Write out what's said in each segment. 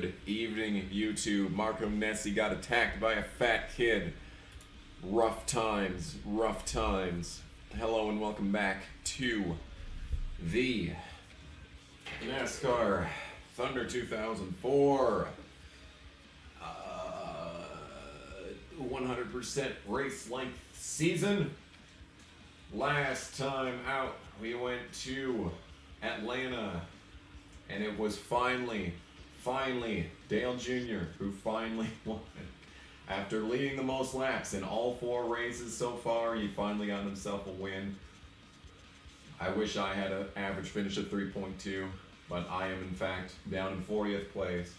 Good evening, YouTube. Marco Nessi got attacked by a fat kid. Rough times, rough times. Hello and welcome back to the NASCAR Thunder 2004 100% race length season. Last time out, we went to Atlanta, and it was finally Dale Jr. who finally won. After leading the most laps in all 4 races so far, he finally got himself a win. I wish I had an average finish of 3.2, but I am in fact down in 40th place.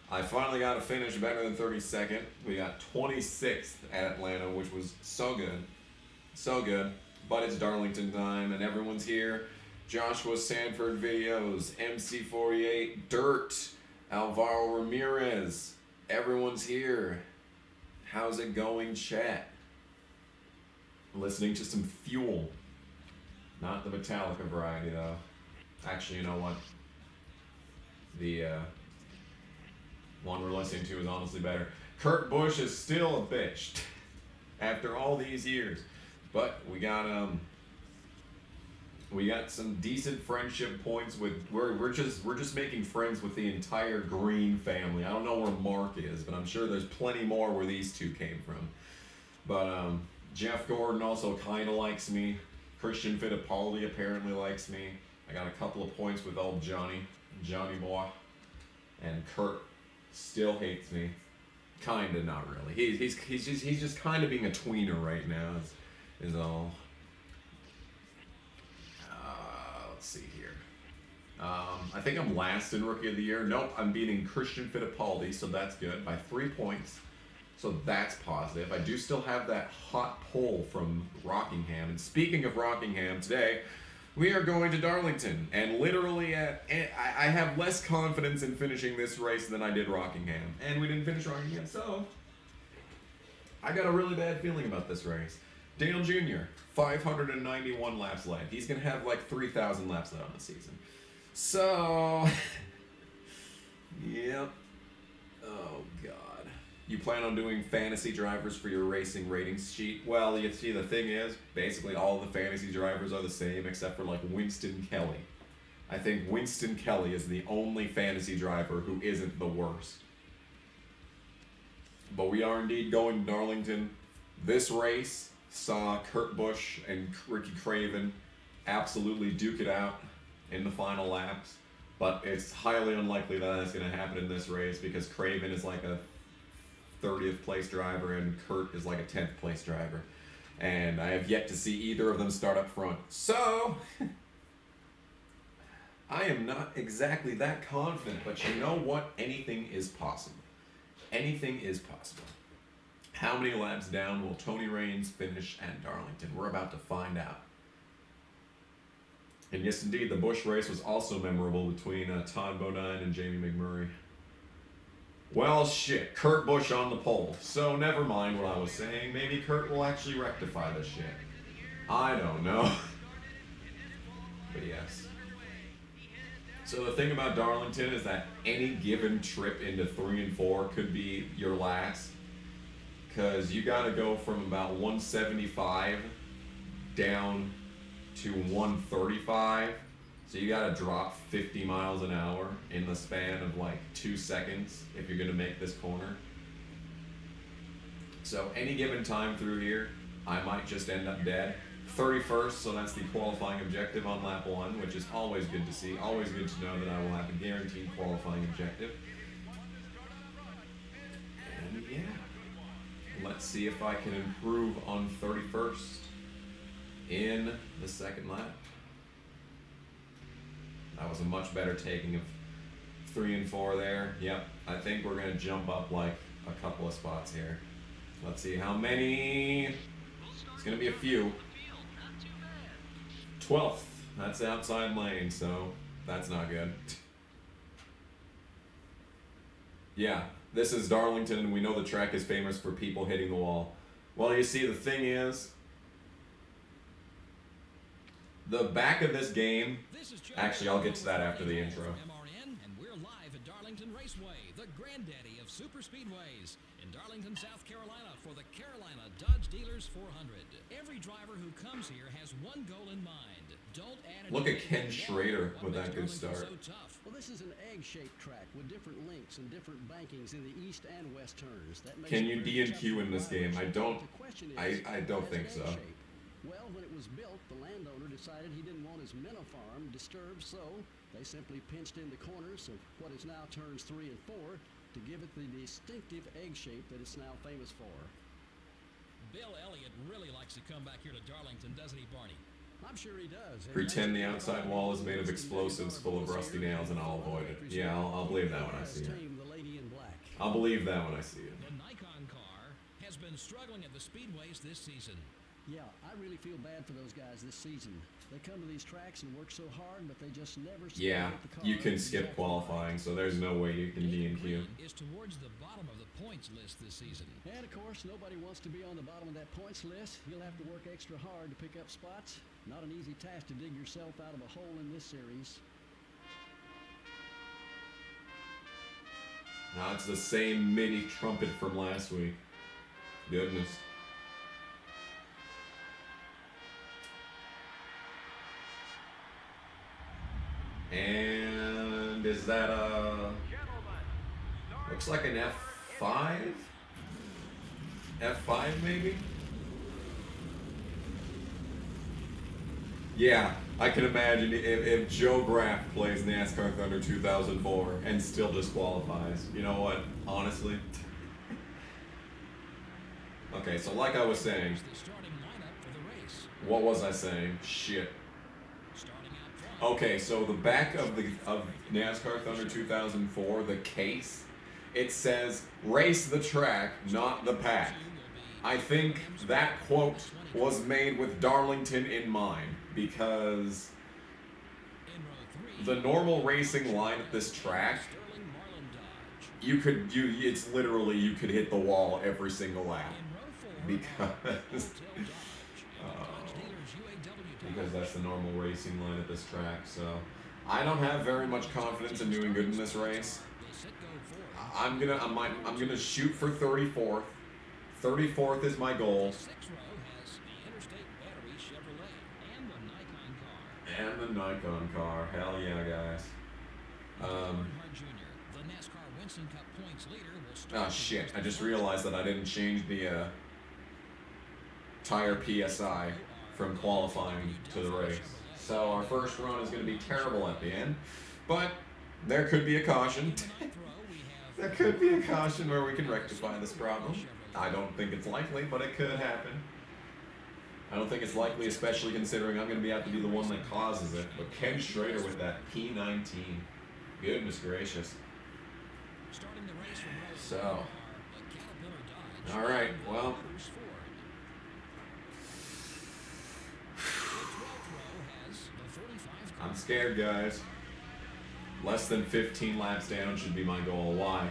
I finally got a finish better than 32nd. We got 26th at Atlanta, which was so good. So good. But it's Darlington time, and everyone's here. Joshua Sanford Videos, MC48, Dirt, Alvaro Ramirez. Everyone's here. How's it going, chat? Listening to some Fuel. Not the Metallica variety, though. Actually, you know what? The one we're listening to is honestly better. Kurt Busch is still a bitch after all these years. But we got some decent friendship points with we're just making friends with the entire Green family. I don't know where Mark is, but I'm sure there's plenty more where these two came from. But Jeff Gordon also kind of likes me. Christian Fittipaldi apparently likes me. I got a couple of points with old Johnny boy, and Kurt still hates me. Kinda, not really. He's just kind of being a tweener right now. Is all. Let's see here. I think I'm last in Rookie of the Year. Nope, I'm beating Christian Fittipaldi, so that's good, by 3 points. So that's positive. I do still have that hot pull from Rockingham. And speaking of Rockingham, today we are going to Darlington. And literally, I have less confidence in finishing this race than I did Rockingham. And we didn't finish Rockingham, so I got a really bad feeling about this race. Dale Jr., 591 laps left. He's going to have like 3,000 laps left on the season. So, yep. Oh, God. You plan on doing fantasy drivers for your racing ratings sheet? Well, you see, the thing is, basically all the fantasy drivers are the same except for like Winston Kelly. I think Winston Kelly is the only fantasy driver who isn't the worst. But we are indeed going to Darlington. This race saw Kurt Busch and Ricky Craven absolutely duke it out in the final laps, but it's highly unlikely that that's going to happen in this race because Craven is like a 30th place driver and Kurt is like a 10th place driver, and I have yet to see either of them start up front, so I am not exactly that confident, but you know what? Anything is possible. Anything is possible. How many laps down will Tony Raines finish at Darlington? We're about to find out. And yes, indeed, the Busch race was also memorable between Todd Bodine and Jamie McMurray. Well, shit, Kurt Busch on the pole. So never mind what I was saying. Maybe Kurt will actually rectify this shit. I don't know. But yes. So the thing about Darlington is that any given trip into 3 and 4 could be your last. Because you got to go from about 175 down to 135. So you got to drop 50 miles an hour in the span of like 2 seconds if you're going to make this corner. So any given time through here, I might just end up dead. 31st, so that's the qualifying objective on lap 1, which is always good to see. Always good to know that I will have a guaranteed qualifying objective. And yeah. Let's see if I can improve on 31st in the second lap. That was a much better taking of 3 and 4 there. Yep, I think we're going to jump up like a couple of spots here. Let's see how many. It's going to be a few. 12th. That's the outside lane, so that's not good. Yeah. This is Darlington, and we know the track is famous for people hitting the wall. Well, you see, the thing is, the back of this game, actually, I'll get to that after the intro. Darlington Raceway, the granddaddy of super speedways. In Darlington, South Carolina for the Carolina Dodge Dealers 400. Every driver who comes here has one goal in mind. Don't add Look at Ken Schrader with that good start. So tough? Well, this is an egg-shaped track with different links and different bankings in the east and west turns. That makes Can it you very tough DNQ to in this ride. game? I don't The think so. Well, when it was built, the landowner decided he didn't want his minnow farm disturbed, so they simply pinched in the corners of what is now turns 3 and 4 to give it the distinctive egg shape that it's now famous for. Bill Elliott really likes to come back here to Darlington, doesn't he, Barney? I'm sure he does. Pretend the outside wall is made of explosives full of rusty nails and I'll avoid it. Yeah, I'll believe that when I see it. The lady in black. I'll believe that when I see it. The Nikon car has been struggling at the speedways this season. Yeah, I really feel bad for those guys this season. They come to these tracks and work so hard, but they just never seem to Yeah, get the car you can exactly skip qualifying, so there's no way you can David DNQ. Green is towards the bottom of the points list this season. And of course, nobody wants to be on the bottom of that points list. You'll have to work extra hard to pick up spots. Not an easy task to dig yourself out of a hole in this series. Now it's the same MIDI trumpet from last week. Goodness. And is that looks like an F5? F5 maybe? Yeah, I can imagine if Joe Graff plays NASCAR Thunder 2004 and still disqualifies. You know what? Honestly. Okay, so like I was saying, Here's the starting lineup for the race. what was I saying? Shit. Starting out front. Okay, so the back of NASCAR Thunder 2004, the case, it says race the track, not the pack. I think that quote was made with Darlington in mind because In row 3, the normal racing line at this track, Sterling Marlin Dodge. it's literally you could hit the wall every single lap In row 4, because Hotel Dodge. Dodge Dealers UAW because that's the normal racing line at this track. So I don't have very much confidence in doing good in this race. will sit go 4. I'm gonna shoot for 34th. 34th is my goal. 6th row has the Interstate Battery Chevrolet and the Nikon car. And the Nikon car. Hell yeah, guys. Earnhardt Jr., the NASCAR Winston Cup points leader, will start Oh with shit, the I just first realized that I didn't change the tire PSI from qualifying to the race. So our first run is going to be terrible at the end. But there could be a caution. ninth row, we have There could be a caution where we can rectify this problem. I don't think it's likely, but it could happen. I don't think it's likely, especially considering I'm going to be out to be the one that causes it. But Ken Schrader with that P19. Goodness gracious. starting the race from row So. 4 are the Caterpillar Dodge. All right, and the well. Motors Ford. The 12th row has the 45 car. I'm scared, guys. Less than 15 laps down should be my goal. Why?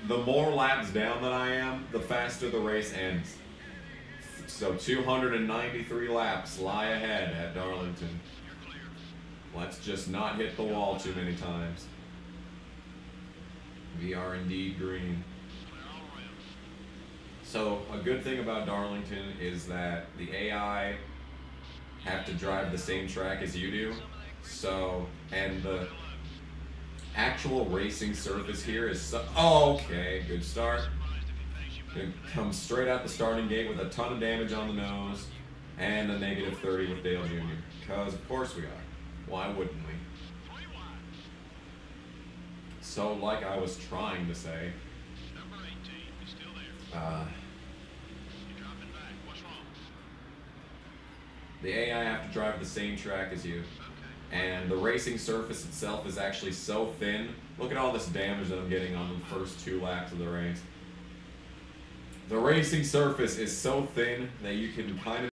The more laps down that I am, the faster the race ends. So 293 laps lie ahead at Darlington. Let's just not hit the wall too many times. We are indeed green. So a good thing about Darlington is that the AI have to drive the same track as you do. So, and the actual racing surface here is okay, good start. It comes straight out the starting gate with a ton of damage on the nose and a negative 30 with Dale Jr. Because of course we are. Why wouldn't we? So like I was trying to say, the AI have to drive the same track as you. And the racing surface itself is actually so thin. Look at all this damage that I'm getting on the first 2 laps of the race. The racing surface is so thin that you can kind of